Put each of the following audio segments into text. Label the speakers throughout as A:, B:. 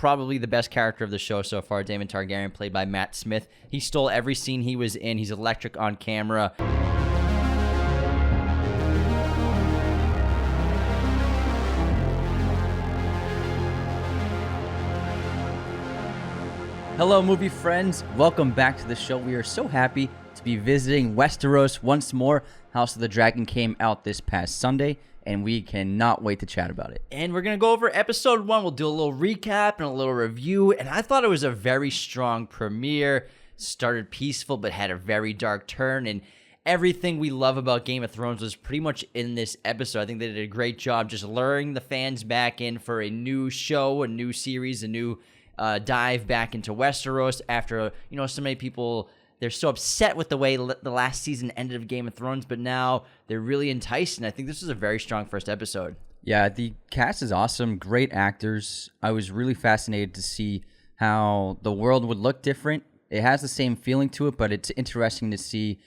A: probably the best character of the show so far, Damon Targaryen, played by Matt Smith. He stole every scene he was in. He's electric on camera. Hello, movie friends. Welcome back to the show. We are so happy to be visiting Westeros once more. House of the Dragon came out this past Sunday, and we cannot wait to chat about it. And we're going to go over episode 1. We'll do a little recap and a little review, and I thought it was a very strong premiere. Started peaceful, but had a very dark turn, and everything we love about Game of Thrones was pretty much in this episode. I think they did a great job just luring the fans back in for a new show, a new series, a new dive back into Westeros after, so many people, they're so upset with the way the last season ended of Game of Thrones, but now they're really enticed, and I think this was a very strong first episode. Yeah, the cast is awesome, great actors. I was really fascinated to see how the world would look different. It has the same feeling to it, but it's interesting to see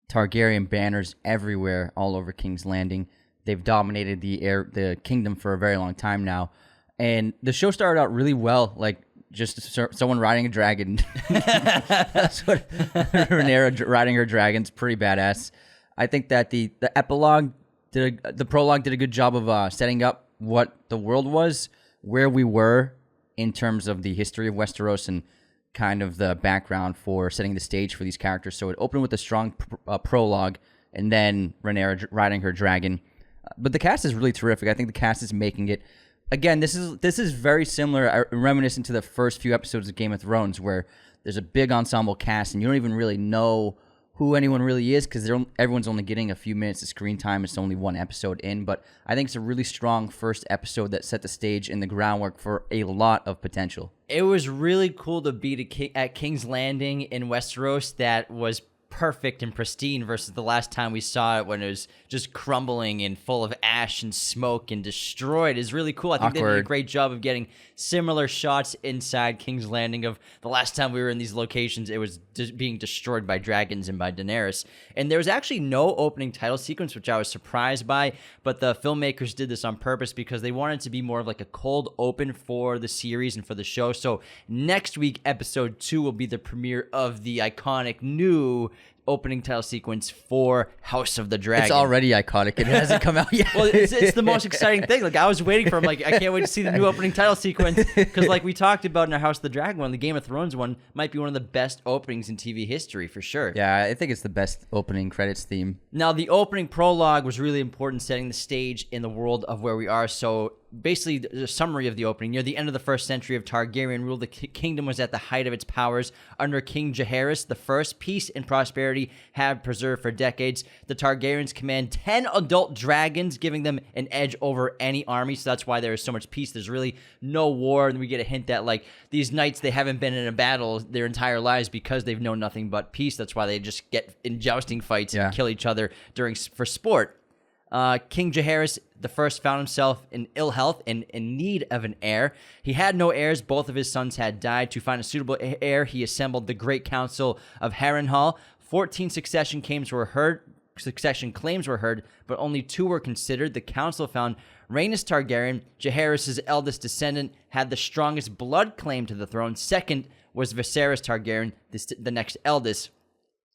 A: Targaryen banners everywhere all over King's Landing. They've dominated the kingdom for a very long time now. And the show started out really well, like just someone riding a dragon. That's what Rhaenyra riding her dragon's pretty badass. I think that the prologue did a good job of setting up what the world was, where we were in terms of the history of Westeros, and kind of the background for setting the stage for these characters. So it opened with a strong prologue, and then Rhaenyra riding her dragon. But the cast is really terrific. I think the cast is making it. Again, this is very similar, reminiscent to the first few episodes of Game of Thrones, where there's a big ensemble cast, and you don't even really know who anyone really is, because everyone's only getting a few minutes of screen time. It's only one episode in, but I think it's a really strong first episode that set the stage and the groundwork for a lot of potential. It was really cool to be at King's Landing in Westeros that was perfect and pristine versus the last time we saw it when it was just crumbling and full of ash and smoke and destroyed. Is really cool. I think they did a great job of getting similar shots inside King's Landing of the last time we were in these locations. It was being destroyed by dragons and by Daenerys. And there was actually no opening title sequence, which I was surprised by, but the filmmakers did this on purpose because they wanted to be more of like a cold open for the series and for the show. So next week, episode 2 will be the premiere of the iconic new opening title sequence for House of the Dragon. It's already iconic. It hasn't come out yet. Well, it's the most exciting thing. Like, I was waiting for him. Like, I can't wait to see the new opening title sequence, because like we talked about in our House of the Dragon one, the Game of Thrones one might be one of the best openings in TV history for sure. Yeah, I think it's the best opening credits theme. Now, the opening prologue was really important, setting the stage in the world of where we are. So basically, the summary of the opening: near the end of the first century of Targaryen rule, the kingdom was at the height of its powers. Under King Jaehaerys I, peace and prosperity had preserved for decades. The Targaryens command 10 adult dragons, giving them an edge over any army, so that's why there is so much peace. There's really no war, and we get a hint that, like, these knights, they haven't been in a battle their entire lives because they've known nothing but peace. That's why they just get in jousting fights and kill each other for sport. King Jaehaerys I found himself in ill health and in need of an heir. He had no heirs. Both of his sons had died. To find a suitable heir, he assembled the Great Council of Harrenhal. 14 succession claims were heard, but only 2 were considered. The council found Rhaenys Targaryen, Jaehaerys' eldest descendant, had the strongest blood claim to the throne. Second was Viserys Targaryen, the next eldest.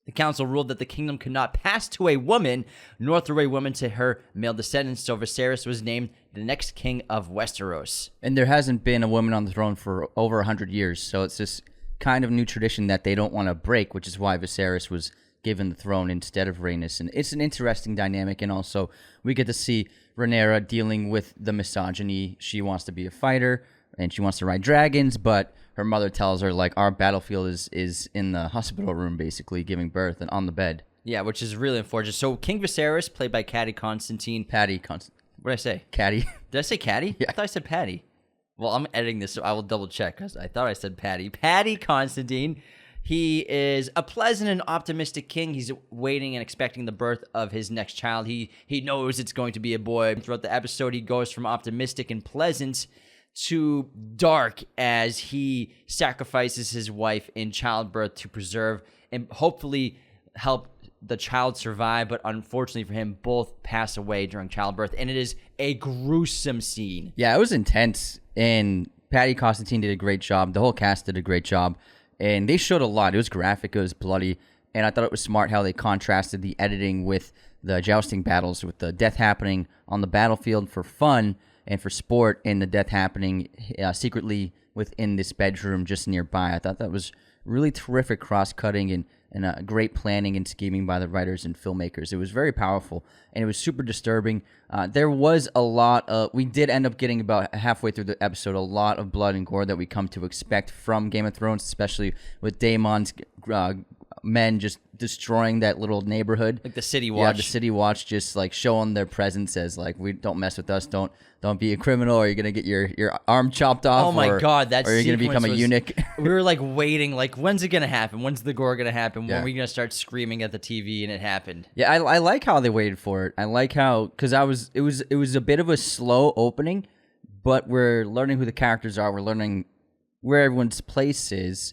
A: The council ruled that the kingdom could not pass to a woman, nor through a woman to her male descendants, so Viserys was named the next king of Westeros. And there hasn't been a woman on the throne for over 100 years, so it's this kind of new tradition that they don't want to break, which is why Viserys was given the throne instead of Rhaenys. And it's an interesting dynamic, and also we get to see Rhaenyra dealing with the misogyny. She wants to be a fighter, and she wants to ride dragons, but her mother tells her, like, our battlefield is in the hospital room, basically, giving birth and on the bed. Yeah, which is really unfortunate. So King Viserys, played by Patty Constantine. What did I say? Caddy. Did I say Caddy? Yeah. I thought I said Patty. Well, I'm editing this, so I will double check, because I thought I said Patty. Patty Constantine. He is a pleasant and optimistic king. He's waiting and expecting the birth of his next child. He knows it's going to be a boy. Throughout the episode, he goes from optimistic and pleasant to dark as he sacrifices his wife in childbirth to preserve and hopefully help the child survive, but unfortunately for him, both pass away during childbirth, and it is a gruesome scene. Yeah, it was intense, and Patty Constantine did a great job. The whole cast did a great job. And they showed a lot. It was graphic. It was bloody. And I thought it was smart how they contrasted the editing with the jousting battles, with the death happening on the battlefield for fun and for sport, and the death happening secretly within this bedroom just nearby. I thought that was really terrific cross-cutting and great planning and scheming by the writers and filmmakers. It was very powerful, and it was super disturbing. There was a lot of... We did end up getting about halfway through the episode a lot of blood and gore that we come to expect from Game of Thrones, especially with Daemon's men just destroying that little neighborhood.
B: Like the City Watch.
A: Yeah, the City Watch just like showing their presence as like, we don't mess with us, don't be a criminal, or you're gonna get your arm chopped off.
B: Oh my god,
A: or you're gonna become a eunuch.
B: We were like waiting, like when's it gonna happen? When's the gore gonna happen? When
A: Yeah.
B: are we gonna start screaming at the TV? And it happened.
A: Yeah, I like how they waited for it. I like how, because it was a bit of a slow opening, but we're learning who the characters are. We're learning where everyone's place is.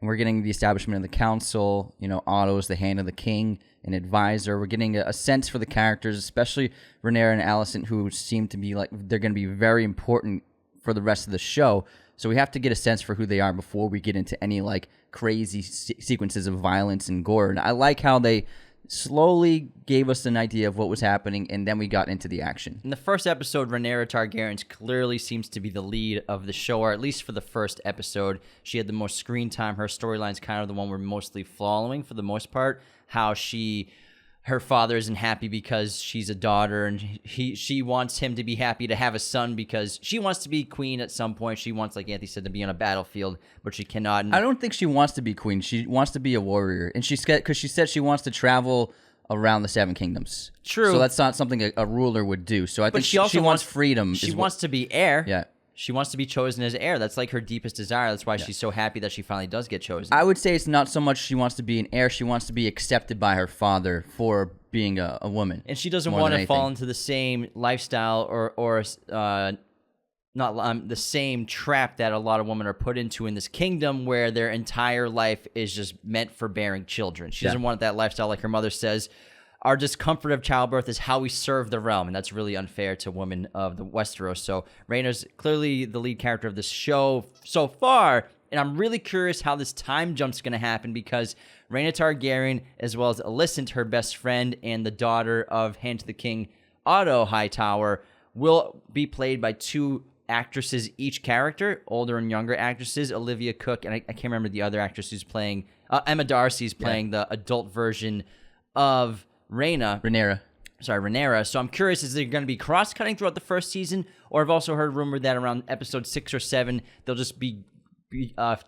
A: And we're getting the establishment of the council. Otto's the hand of the king, an advisor. We're getting a sense for the characters, especially Rhaenyra and Alicent, who seem to be like they're going to be very important for the rest of the show. So we have to get a sense for who they are before we get into any like crazy sequences of violence and gore. And I like how they slowly gave us an idea of what was happening, and then we got into the action.
B: In the first episode, Rhaenyra Targaryen clearly seems to be the lead of the show, or at least for the first episode. She had the most screen time. Her storyline's kind of the one we're mostly following for the most part. How her father isn't happy because she's a daughter, and she wants him to be happy to have a son because she wants to be queen at some point. She wants, like Anthony said, to be on a battlefield, but she cannot. And
A: I don't think she wants to be queen. She wants to be a warrior, and because she said she wants to travel around the Seven Kingdoms.
B: True.
A: So that's not something a ruler would do. So I think
B: she also
A: wants freedom.
B: She wants to be heir.
A: Yeah.
B: She wants to be chosen as heir. That's like her deepest desire. That's why she's so happy that she finally does get chosen.
A: I would say it's not so much she wants to be an heir. She wants to be accepted by her father for being a woman.
B: And she doesn't want to fall into the same lifestyle or the same trap that a lot of women are put into in this kingdom, where their entire life is just meant for bearing children. She doesn't want that lifestyle. Like her mother says, our discomfort of childbirth is how we serve the realm, and that's really unfair to women of the Westeros. So Rhaenyra's clearly the lead character of this show so far, and I'm really curious how this time jump's going to happen, because Rhaenyra Targaryen, as well as Alicent, her best friend, and the daughter of Hand to the King, Otto Hightower, will be played by two actresses each character, older and younger actresses. Olivia Cooke, and I can't remember the other actress who's playing, Emma Darcy's playing the adult version of Rhaenyra. So I'm curious, is there going to be cross-cutting throughout the first season? Or I've also heard rumor that around episode 6 or 7, they'll just be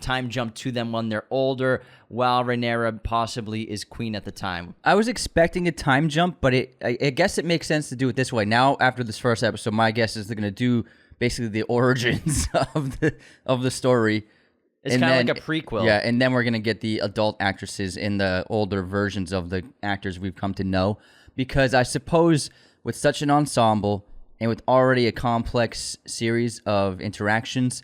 B: time jump to them when they're older, while Rhaenyra possibly is queen at the time. I was expecting a time jump, but I guess it makes sense to do it this way. Now, after this first episode, my guess is they're going to do basically the origins of the story. It's kind of like a prequel.
A: Yeah, and then we're going to get the adult actresses in the older versions of the actors we've come to know. Because I suppose with such an ensemble and with already a complex series of interactions,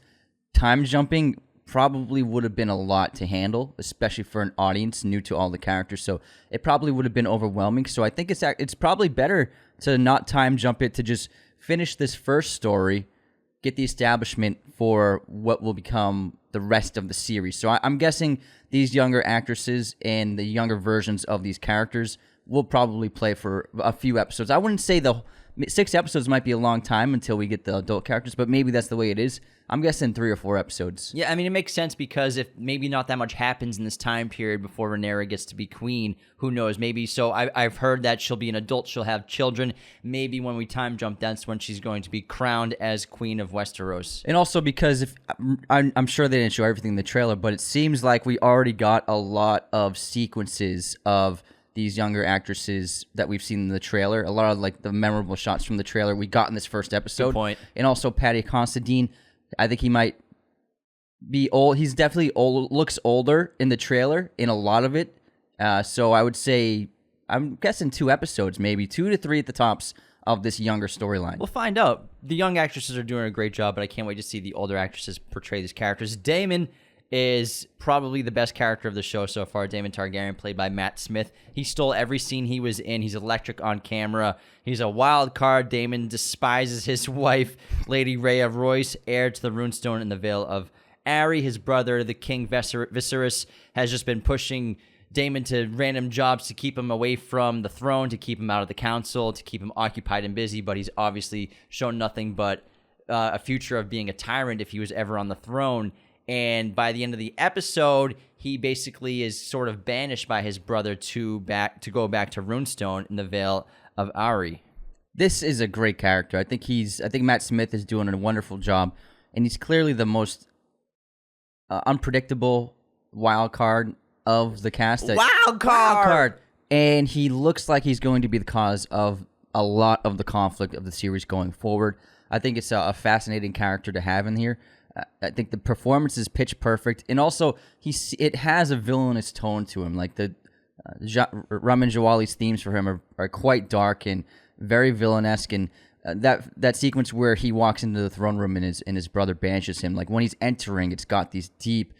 A: time jumping probably would have been a lot to handle, especially for an audience new to all the characters. So it probably would have been overwhelming. So I think it's probably better to not time jump it, to just finish this first story, get the establishment for what will become the rest of the series. So I'm guessing these younger actresses and the younger versions of these characters will probably play for a few episodes. I wouldn't say 6 episodes might be a long time until we get the adult characters, but maybe that's the way it is. I'm guessing 3 or 4 episodes.
B: Yeah, I mean, it makes sense, because if maybe not that much happens in this time period before Rhaenyra gets to be queen, who knows? Maybe, so I've heard that she'll be an adult, she'll have children. Maybe when we time jump, that's when she's going to be crowned as queen of Westeros.
A: And also because I'm sure they didn't show everything in the trailer, but it seems like we already got a lot of sequences of these younger actresses that we've seen in the trailer. A lot of like the memorable shots from the trailer we got in this first episode.
B: Good point.
A: And also Patty Constantine. I think he might be old. He's definitely old, looks older in the trailer in a lot of it. So I would say, I'm guessing 2 episodes, maybe 2 to 3 at the tops of this younger storyline.
B: We'll find out. The young actresses are doing a great job, but I can't wait to see the older actresses portray these characters. Damon is probably the best character of the show so far. Damon Targaryen, played by Matt Smith. He stole every scene he was in. He's electric on camera. He's a wild card. Damon despises his wife, Lady Rhea Royce, heir to the runestone in the Vale of Arrey. His brother, the King Viserys, has just been pushing Damon to random jobs to keep him away from the throne, to keep him out of the council, to keep him occupied and busy, but he's obviously shown nothing but a future of being a tyrant if he was ever on the throne. And by the end of the episode, he basically is sort of banished by his brother to go back to Runestone in the Vale of Arrey.
A: This is a great character. I think Matt Smith is doing a wonderful job, and he's clearly the most unpredictable wild card of the cast.
B: Wild card!
A: And he looks like he's going to be the cause of a lot of the conflict of the series going forward. I think it's a fascinating character to have in here. I think the performance is pitch perfect, and also it has a villainous tone to him. Like the Ramin Djawadi's themes for him are quite dark and very villanesque. And that sequence where he walks into the throne room and his brother banishes him, like when he's entering, it's got these deep,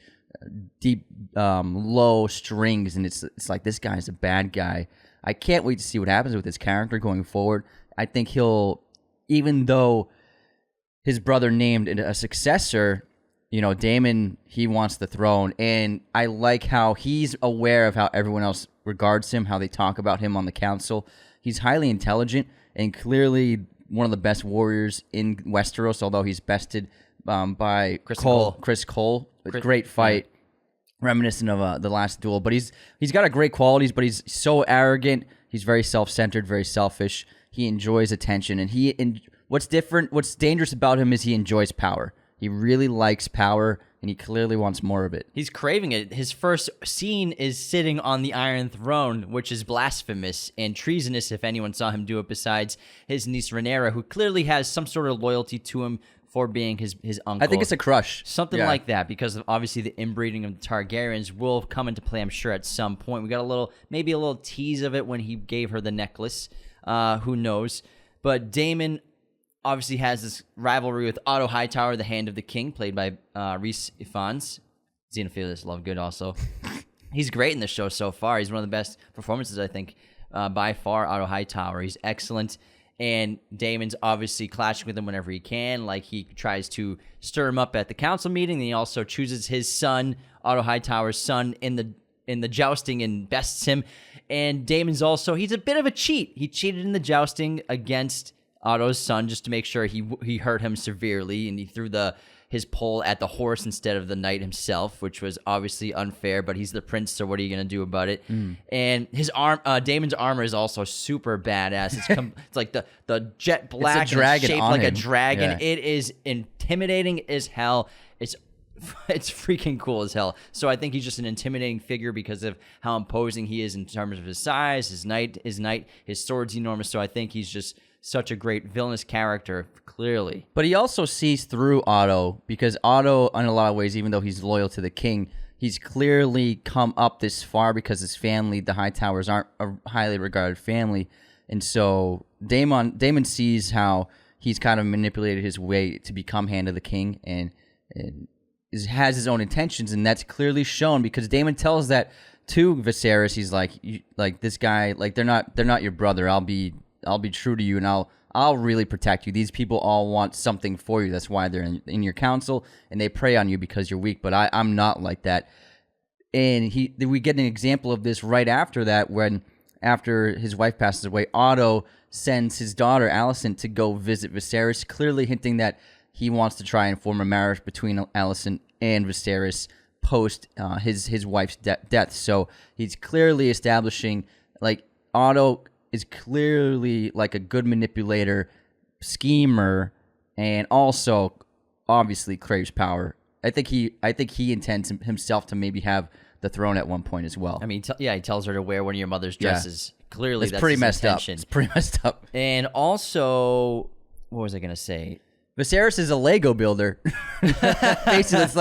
A: low strings, and it's like, this guy's a bad guy. I can't wait to see what happens with his character going forward. I think even though his brother named a successor, Damon, he wants the throne. And I like how he's aware of how everyone else regards him, how they talk about him on the council. He's highly intelligent and clearly one of the best warriors in Westeros, although he's bested by Chris Cole. Great fight, reminiscent of the last duel. But he's got great qualities, but he's so arrogant. He's very self-centered, very selfish. He enjoys attention, and what's dangerous about him is he enjoys power. He really likes power, and he clearly wants more of it.
B: He's craving it. His first scene is sitting on the Iron Throne, which is blasphemous and treasonous if anyone saw him do it besides his niece Rhaenyra, who clearly has some sort of loyalty to him for being his uncle.
A: I think it's a crush.
B: Something like that, because of obviously the inbreeding of the Targaryens will come into play, I'm sure, at some point. We got maybe a little tease of it when he gave her the necklace. Who knows? But Damon obviously has this rivalry with Otto Hightower, the Hand of the King, played by Rhys Ifans. Xenophilius Lovegood also. He's great in the show so far. He's one of the best performances, I think, by far, Otto Hightower. He's excellent. And Damon's obviously clashing with him whenever he can. Like, he tries to stir him up at the council meeting, and he also chooses his son, Otto Hightower's son, in the jousting and bests him. And Damon's he's a bit of a cheat. He cheated in the jousting against Otto's son just to make sure he hurt him severely, and he threw his pole at the horse instead of the knight himself, which was obviously unfair, but he's the prince, so what are you going to do about it? And his Damon's armor is also super badass. It's like the jet black,
A: it's a dragon
B: shaped
A: on
B: like
A: him.
B: a dragon.
A: Yeah.
B: It is intimidating as hell. It's freaking cool as hell. So I think he's just an intimidating figure because of how imposing he is in terms of his size, his sword's enormous. So I think he's just such a great villainous character, clearly.
A: But he also sees through Otto, because Otto, in a lot of ways, even though he's loyal to the king, he's clearly come up this far because his family, the Hightowers, aren't a highly regarded family. And so Damon sees how he's kind of manipulated his way to become Hand of the King, and has his own intentions, and that's clearly shown because Damon tells that to Viserys. He's like this guy, like they're not your brother. I'll be true to you, and I'll really protect you. These people all want something for you. That's why they're in your council, and they prey on you because you're weak. But I'm not like that. And we get an example of this right after that, when after his wife passes away, Otto sends his daughter Alicent to go visit Viserys, clearly hinting that he wants to try and form a marriage between Alicent and Viserys post his wife's death. So he's clearly establishing, like, Otto is clearly like a good manipulator, schemer, and also obviously craves power. I think he intends himself to maybe have the throne at one point as well.
B: I mean, he tells her to wear one of your mother's dresses. Yeah. Clearly, that's
A: pretty
B: his
A: messed
B: intention.
A: up. It's pretty messed up.
B: And also, what was I gonna say?
A: Viserys is a Lego builder. Basically, it's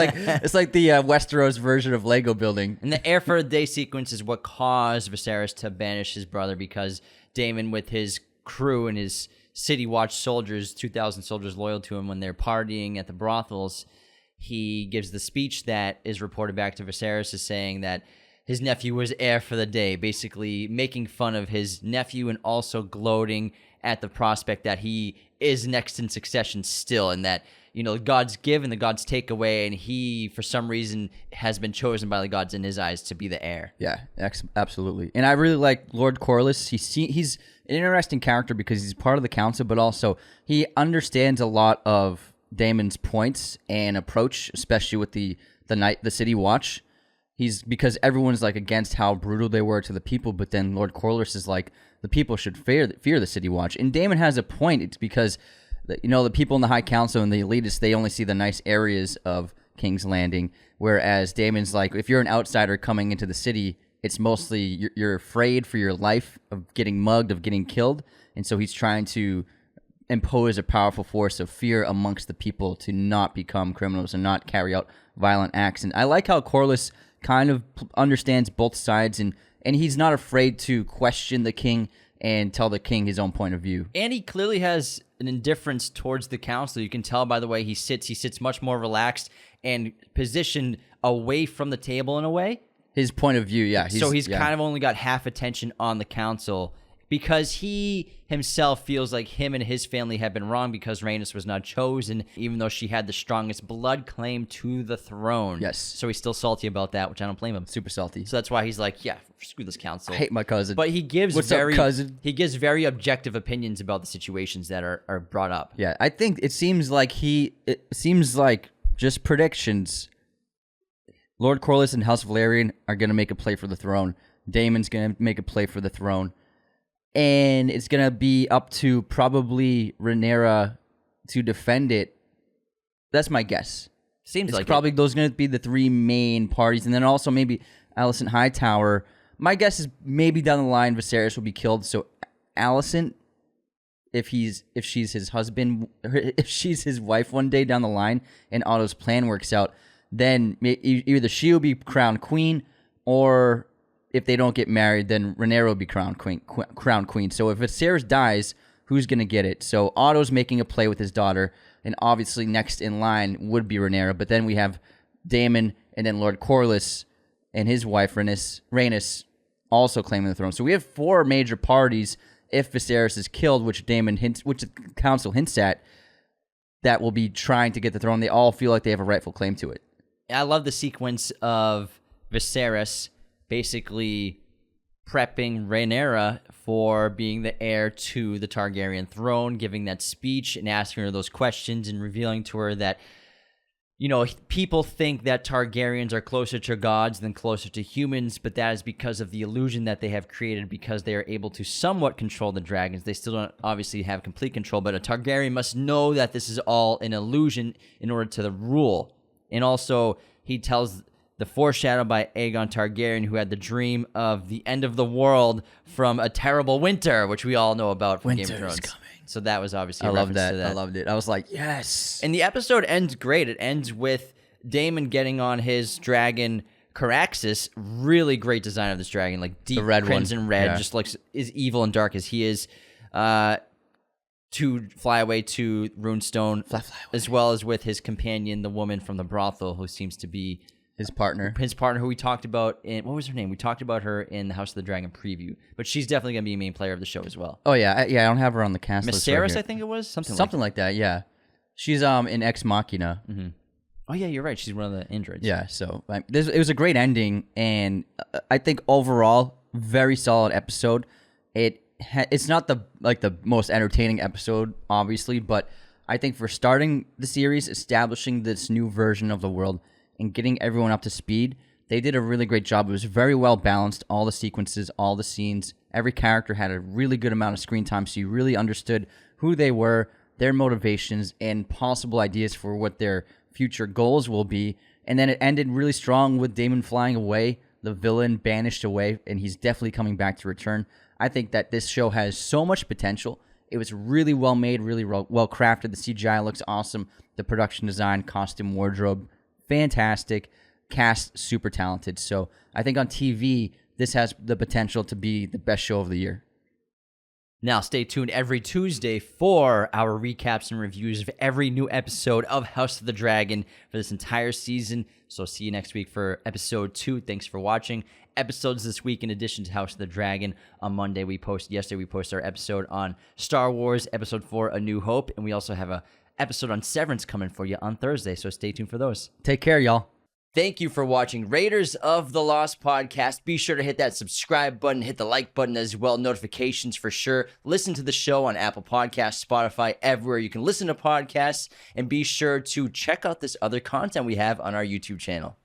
A: like the Westeros version of Lego building.
B: And the Air for a Day sequence is what caused Viserys to banish his brother, because Damon, with his crew and his City Watch soldiers, 2,000 soldiers loyal to him when they're partying at the brothels, he gives the speech that is reported back to Viserys as saying that his nephew was heir for the day, basically making fun of his nephew and also gloating at the prospect that he is next in succession still, and that, you know, the gods give and the gods take away, and he, for some reason, has been chosen by the gods in his eyes to be the heir.
A: Yeah, absolutely. And I really like Lord Corlys. He's an interesting character because he's part of the council, but also he understands a lot of Daemon's points and approach, especially with the City Watch. Because everyone's like against how brutal they were to the people, but then Lord Corlys is like, the people should fear the City Watch. And Daemon has a point. It's because, you know, the people in the High Council and the elitists, they only see the nice areas of King's Landing, whereas Daemon's like, if you're an outsider coming into the city, it's mostly you're afraid for your life of getting mugged, of getting killed, and so he's trying to impose a powerful force of fear amongst the people to not become criminals and not carry out violent acts. And I like how Corlys kind of understands both sides, and he's not afraid to question the king and tell the king his own point of view.
B: And he clearly has an indifference towards the council. You can tell by the way he sits. He sits much more relaxed and positioned away from the table in a way.
A: His point of view, yeah.
B: He's kind of only got half attention on the council because he himself feels like him and his family have been wrong because Rhaenys was not chosen, even though she had the strongest blood claim to the throne.
A: Yes.
B: So he's still salty about that, which I don't blame him.
A: Super salty.
B: So that's why he's like, yeah, screw this council.
A: I hate my cousin.
B: But he gives
A: What's up, cousin?
B: He gives very objective opinions about the situations that are brought up.
A: Yeah, I think it seems like just predictions. Lord Corlys and House Valerian are going to make a play for the throne. Daemon's going to make a play for the throne. And it's going to be up to probably Rhaenyra to defend it. That's my guess.
B: Seems
A: it's
B: like
A: probably those are going to be the three main parties. And then also maybe Alicent Hightower. My guess is maybe down the line Viserys will be killed. So Alicent, if she's his husband, if she's his wife one day down the line and Otto's plan works out, then either she will be crowned queen, or if they don't get married, then Rhaenyra will be crowned queen. So if Viserys dies, who's going to get it? So Otto's making a play with his daughter, and obviously next in line would be Rhaenyra. But then we have Daemon and then Lord Corlys and his wife Rhaenys also claiming the throne. So we have four major parties if Viserys is killed, which the council hints at, that will be trying to get the throne. They all feel like they have a rightful claim to it.
B: I love the sequence of Viserys basically prepping Rhaenyra for being the heir to the Targaryen throne, giving that speech and asking her those questions and revealing to her that, you know, people think that Targaryens are closer to gods than closer to humans, but that is because of the illusion that they have created because they are able to somewhat control the dragons. They still don't obviously have complete control, but a Targaryen must know that this is all an illusion in order to rule. And also, he tells the foreshadow by Aegon Targaryen, who had the dream of the end of the world from a terrible winter, which we all know about from Game of Thrones. Coming. So that was obviously a reference to that.
A: I loved it. I was like, yes.
B: And the episode ends great. It ends with Daemon getting on his dragon Caraxes. Really great design of this dragon, like deep crimson red, just looks as evil and dark as he is. To fly away to Runestone, as well as with his companion, the woman from the brothel, who seems to be
A: his partner,
B: who we talked about in, what was her name? We talked about her in the House of the Dragon preview, but she's definitely going to be a main player of the show as well.
A: Oh yeah, I don't have her on the cast list.
B: Viserys, I think it was
A: something like that. Yeah, she's in Ex Machina.
B: Mm-hmm. Oh yeah, you're right. She's one of the androids.
A: Yeah, so it was a great ending, and I think overall very solid episode. It's not the most entertaining episode, obviously, but I think for starting the series, establishing this new version of the world, and getting everyone up to speed, they did a really great job. It was very well balanced, all the sequences, all the scenes. Every character had a really good amount of screen time, so you really understood who they were, their motivations, and possible ideas for what their future goals will be. And then it ended really strong with Daemon flying away, the villain banished away, and he's definitely coming back to return. I think that this show has so much potential. It was really well made, really well crafted. The CGI looks awesome. The production design, costume, wardrobe, fantastic. Cast, super talented. So I think on TV, this has the potential to be the best show of the year.
B: Now, stay tuned every Tuesday for our recaps and reviews of every new episode of House of the Dragon for this entire season. So see you next week for episode 2. Thanks for watching. Episodes this week, in addition to House of the Dragon, on Monday yesterday we posted our episode on Star Wars Episode 4, A New Hope, and we also have a episode on Severance coming for you on Thursday, so stay tuned for those.
A: Take care, y'all.
B: Thank you for watching Raiders of the Lost podcast. Be sure to hit that subscribe button, hit the like button as well, notifications for sure. Listen to the show on Apple Podcasts, Spotify, everywhere you can listen to podcasts, and be sure to check out this other content we have on our YouTube channel.